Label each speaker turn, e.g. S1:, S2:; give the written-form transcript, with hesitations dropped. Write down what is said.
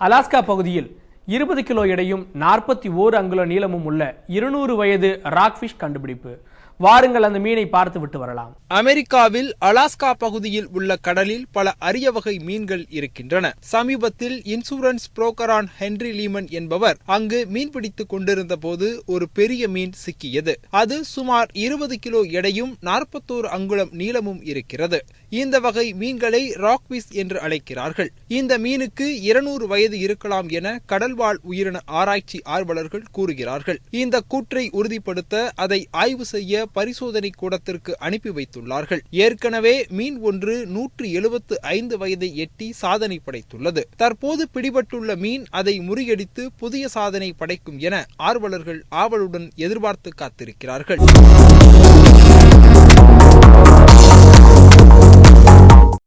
S1: Alaska பகுதியில் 20 kilo எடையும் 41 அங்குல நீளமும் உள்ள 200 வயது ராக்ஃபிஷ் கண்டுபிடிப்பு. வாருங்கள் அந்த மீனை பார்த்து விட்டு வரலாம்.
S2: அமெரிக்காவில் அலாஸ்கா பகுதியில் உள்ள கடலில் பல அரிய வகை மீன்கள் இருக்கின்றன. சமீபத்தில் இன்சூரன்ஸ் புரோக்கரான ஹென்றி லீமன் என்பவர் அங்கு மீன்பிடித்துக் கொண்டிருந்த போது ஒரு பெரிய மீன் சிக்கியது. அது சுமார் 20 கிலோ எடையும் 41 அங்குலம் நீளமும் இருக்கிறது. இந்த வகை மீன்களை ராக்ஃபிஷ் என்று அழைக்கிறார்கள். இந்த மீனுக்கு 200 வயது இருக்கலாம் என கடல்வாழ் உயிரின ஆராய்ச்சி ஆர்வலர்கள் கூறுகிறார்கள். இந்த கூற்றை உறுதிப்படுத்த அதை ஆய்வு செய்ய பரிசோதனை கூடத்திற்கு அனுப்பி வைத்துள்ளார்கள். ஏற்கனவே மீன் ஒன்று 175 வயதை எட்டி சாதனை படைத்துள்ளது. தற்போது பிடிபட்டுள்ள மீன் அதை முறியடித்து புதிய சாதனை படைக்கும் என ஆர்வலர்கள் ஆவலுடன் எதிர்பார்த்து காத்திருக்கிறார்கள்.